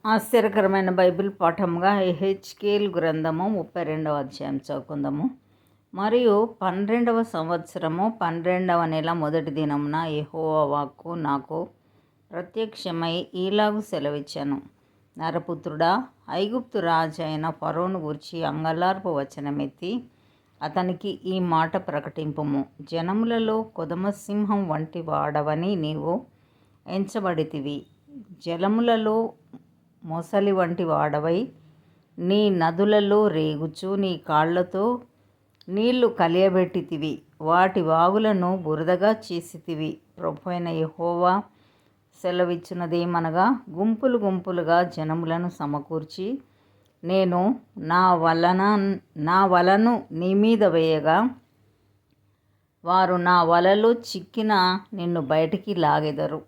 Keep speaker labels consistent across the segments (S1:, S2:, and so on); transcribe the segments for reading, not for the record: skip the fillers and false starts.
S1: ఆశ్చర్యకరమైన బైబిల్ పాఠంగా ఎహెచ్కేల్ గ్రంథము 32వ అధ్యాయం చదువుకుందాము. మరియు 12వ సంవత్సరము 12వ నెల మొదటి దినమున యెహోవా వాక్కు నాకు ప్రత్యక్షమై ఈలాగు సెలవిచ్చాను. నరపుత్రుడా, ఐగుప్తు రాజు అయిన ఫరోను గూర్చి అంగలార్పు వచనమెత్తి అతనికి ఈ మాట ప్రకటింపుము. జనములలో కొదమసింహం వంటి వాడవని నీవు ఎంచబడితివి. జలములలో మొసలి వంటి వాడవై నీ నదులలో రేగుచు నీ కాళ్లతో నీళ్లు కలియబెట్టితివి. వాటి వాగులను బురదగా చేసితివి. ప్రభువైన యెహోవా సెలవిచ్చినదేమనగా, గుంపులు గుంపులుగా జనములను సమకూర్చి నేను నా వలను నీ మీద వేయగా వారు నా వలలో చిక్కిన నిన్ను బయటికి లాగెదరు.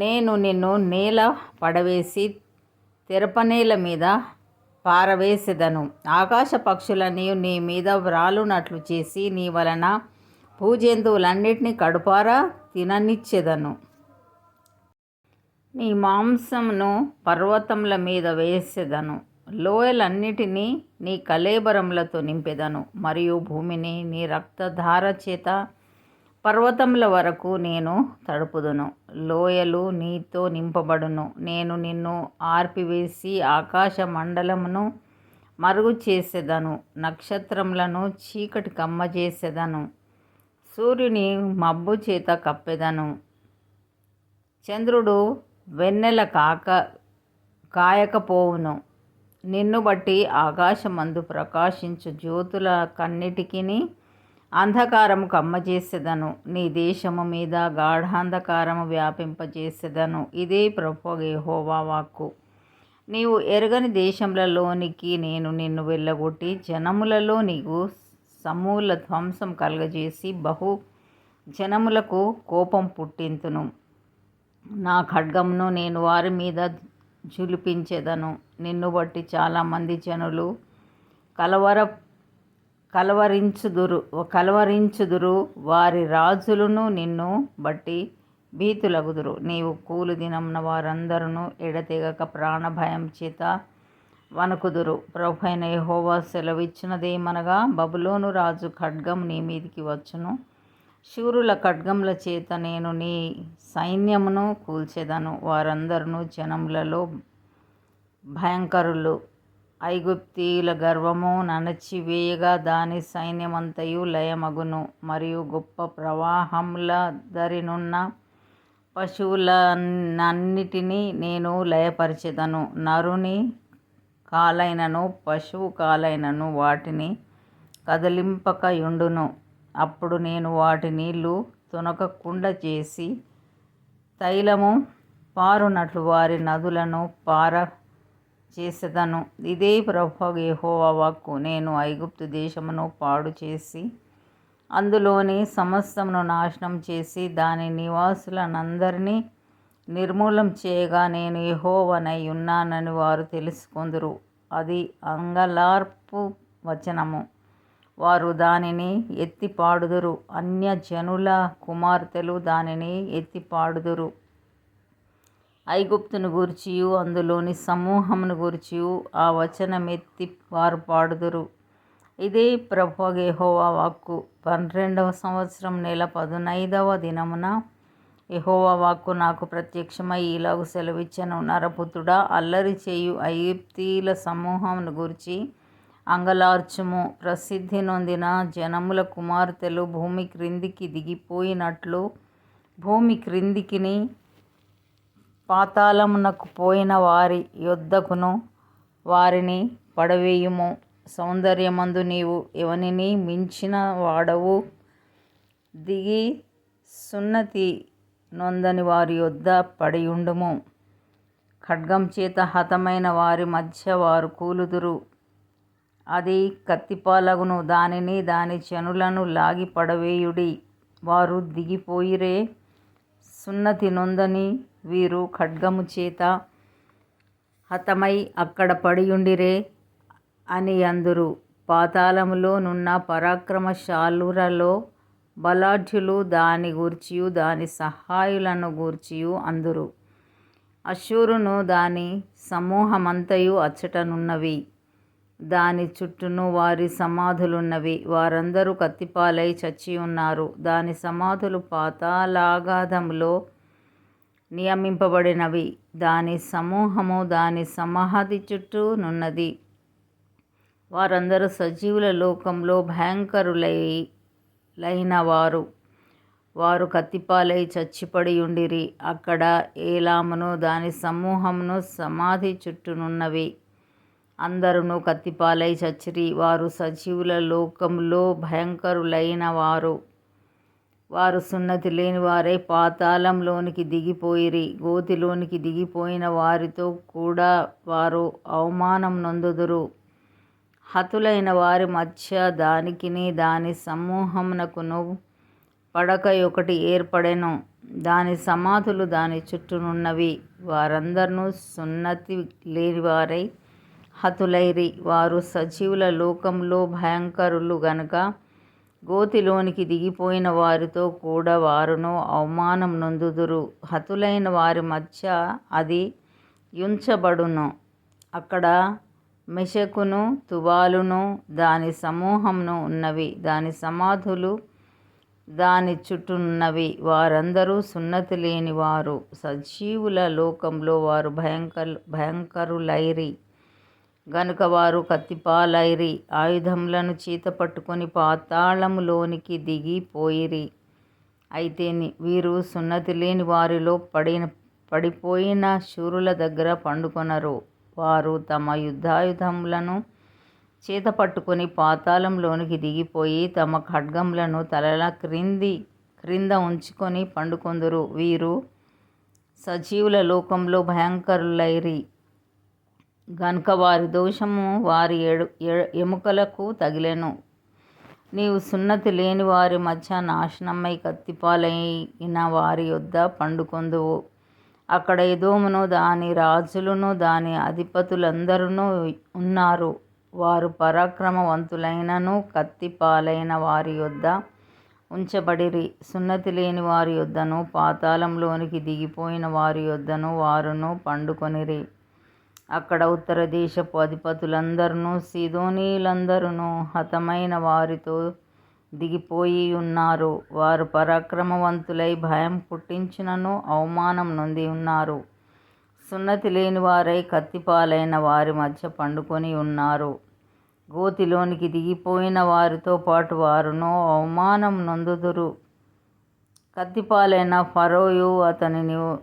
S1: నేను నిన్ను నేల పడవేసి తెరపనేల మీద పారవేసెదను. ఆకాశ పక్షులని నీ మీద వ్రాలునట్లు చేసి నీ వలన భూజంతువులన్నిటినీ కడుపారా తిననిచ్చెదను. నీ మాంసమును పర్వతముల మీద వేసెదను. లోయలన్నిటినీ నీ కళేబరములతో నింపెదను. మరియు భూమిని నీ రక్తధార చేత పర్వతముల వరకు నేను తడుపుదును. లోయలు నీతో నింపబడును. నేను నిన్ను ఆర్పివేసి ఆకాశ మండలమును మరుగు చేసేదను. నక్షత్రములను చీకటి కమ్మజేసేదను. సూర్యుని మబ్బు చేత కప్పెదను. చంద్రుడు వెన్నెల కాయకపోవును. నిన్ను బట్టి ఆకాశమందు ప్రకాశించు జ్యోతుల కన్నిటికిని అంధకారము కమ్మజేసెదను. నీ దేశము మీద గాఢాంధకారము వ్యాపింపజేసెదను. ఇదే ప్రభువైన యెహోవా వాక్కు. నీవు ఎరగని దేశములలోనికి నేను నిన్ను వెళ్ళగొట్టి జనములలో నీకు సమూల ధ్వంసం కలుగజేసి బహు జనములకు కోపం పుట్టింతును. నా ఖడ్గమును నేను వారి మీద జులిపించెదను. నిన్ను బట్టి చాలామంది జనులు కలవరించుదురు. వారి రాజులను నిన్ను బట్టి భీతులగుదురు. నీవు కూలు దినమున వారందరూ ఎడతెగక ప్రాణభయం చేత వణకుదురు. ప్రభువైన యెహోవా సెలవిచ్చినదేమనగా, బబులోను రాజు ఖడ్గము నీ మీదికి వచ్చును. శూరుల ఖడ్గముల చేత నేను నీ సైన్యమును కూల్చెదను. వారందరూ జనములలో భయంకరులు. ఐగుప్తీయుల గర్వము నణచివేయగా దాని సైన్యమంతయు లయమగును. మరియు గొప్ప ప్రవాహముల దరినున్న పశువులనన్నిటినీ నేను లయపరిచెదను. నరుని కాలైనను పశువు కాలైనను వాటిని కదిలింపకయుండును. అప్పుడు నేను వాటి నీళ్లు తొనకకుండా చేసి తైలము పారునట్లు వారి నదులను చేసెదను. ఇదే ప్రభువైన యెహోవా వాక్కు. నేను ఐగుప్తు దేశమును పాడు చేసి అందులోని సమస్తమును నాశనం చేసి దాని నివాసులనందరినీ నిర్మూలం చేయగా నేను యెహోవానై ఉన్నానని వారు తెలుసుకొందురు. అది అంగలార్పు వచనము. వారు దానిని ఎత్తి పాడుదురు. అన్యజనుల కుమార్తెలు దానిని ఎత్తి పాడుదురు. ఐగుప్తును గూర్చియు అందులోని సమూహమును గూర్చియు ఆ వచనమెత్తి వారు పాడుదురు. ఇదే ప్రభువైన యెహోవా వాక్కు. 12వ సంవత్సరం నెల 15వ దినమున యెహోవా వాక్కు నాకు ప్రత్యక్షమై ఈలాగు సెలవిచ్చెను. నరపుత్రుడా, అల్లరి చేయు ఐగుప్తీయుల సమూహమును గూర్చి అంగలార్చుము. ప్రసిద్ధి నొందిన జనముల కుమార్తెలు భూమి క్రిందికి దిగిపోయినట్లు భూమి క్రిందికిని పాతాళమునకు పోయిన వారి యొద్దకును వారిని పడవేయుము. సౌందర్యమందు నీవు ఎవనిని మించిన వాడవు. దిగి సున్నతి నొందని వారి యొద్ద పడియుండుము. ఖడ్గం చేత హతమైన వారి మధ్య వారు కూలుదురు. అది కత్తిపాలగును. దానిని దాని జనులను లాగి పడవేయుడి. వారు దిగిపోయిరే. సున్నతి నొందని వీరు ఖడ్గము చేత హతమై అక్కడ పడియుండిరే అని అందురు. పాతాళములో నున్న పరాక్రమశాలురలో బలాఢ్యులు దాని గూర్చియు దాని సహాయులను గూర్చియు అందురు. అష్షూరును దాని సమూహమంతయు అచ్చటనున్నవి. దాని చుట్టూను వారి సమాధులున్నవి. వారందరూ కత్తిపాలై చచ్చియున్నారు. దాని సమాధులు పాతాళాగాధములో నియమింపబడినవి. దాని సమూహము దాని సమాధి చుట్టూ నున్నది. వారందరూ సజీవుల లోకంలో భయంకరులైనవారు. వారు కత్తిపాలై చచ్చిపడియుండిరి. అక్కడ ఏలామును దాని సమూహమును సమాధి చుట్టూనున్నవి. అందరును కత్తిపాలై చచ్చిరి. వారు సజీవుల లోకంలో భయంకరులైనవారు. వారు సున్నతి లేని వారై పాతాళంలోనికి దిగిపోయిరి. గోతిలోనికి దిగిపోయిన వారితో కూడా వారు అవమానం నొందుదురు. హతులైన వారి మధ్య దానికిని దాని సమూహమునకును పడకయొకటి ఏర్పడెను. దాని సమాధులు దాని చుట్టూనున్నవి. వారందరును సున్నతి లేనివారై హతులైరి. వారు సజీవుల లోకంలో భయంకరులు గనుక గోతిలోనికి దిగిపోయిన వారితో కూడా వారును అవమానం నొందుదురు. హతులైన వారి మధ్య అది యుంచబడును. అక్కడ మెషెకును తుబాలును దాని సమూహమును ఉన్నవి. దాని సమాధులు దాని చుట్టూనున్నవి. వారందరూ సున్నతి లేనివారు. సజీవుల లోకంలో వారు భయంకరులైరి గనుక వారు కత్తిపాలైరి. ఆయుధములను చేతపట్టుకొని పాతాళములోనికి దిగిపోయిరి. అయితే వీరు సున్నతి లేని వారిలో పడిపోయిన శూరుల దగ్గర పండుకొనరు. వారు తమ యుద్ధాయుధములను చేతపట్టుకొని పాతాళంలోనికి దిగిపోయి తమ ఖడ్గములను తలల క్రింద ఉంచుకొని పండుకొందురు. వీరు సజీవుల లోకంలో భయంకరులైరి గనుక వారి దోషము వారి ఎముకలకు తగిలెను. నీవు సున్నతి లేని వారి మధ్య నాశనమై కత్తిపాలైన వారి యొద్ద పండుకొందువు. అక్కడ ఎదోమును దాని రాజులును దాని అధిపతులందరును ఉన్నారు. వారు పరాక్రమవంతులైనను కత్తిపాలైన వారి యొద్ద ఉంచబడిరి. సున్నతి లేని వారి యొద్దను పాతాళంలోనికి దిగిపోయిన వారి యొద్దను వారును పండుకొనిరి. అక్కడ ఉత్తర దేశపు అధిపతులందరును సీదోనీయులందరును హతమైన వారితో దిగిపోయి ఉన్నారు. వారు పరాక్రమవంతులై భయం పుట్టించినను అవమానం నొంది ఉన్నారు. సున్నతి లేని వారై కత్తిపాలైన వారి మధ్య పండుకొని ఉన్నారు. గోతిలోనికి దిగిపోయిన వారితో పాటు వారును అవమానం నొందుదురు. కత్తిపాలైన ఫరోయు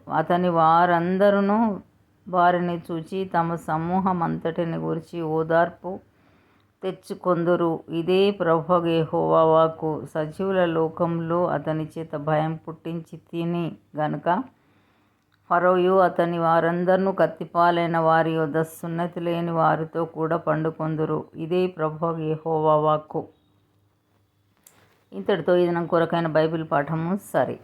S1: అతని వారందరును వారిని చూచి తమ సమూహమంతటిని గూర్చి ఓదార్పు తెచ్చుకొందురు. ఇదే ప్రభువగు యెహోవా వాక్కు. సజీవుల లోకంలో అతని చేత భయం పుట్టించి తిని గనుక ఫరోయు అతని వారందరును కత్తిపాలైన వారి యొద్ద సున్నతి లేని వారితో కూడా పండుకొందురు. ఇదే ప్రభువగు యెహోవా వాక్కు. ఇంతటితో ఇది నా కొరకైన బైబిల్ పాఠము సరి.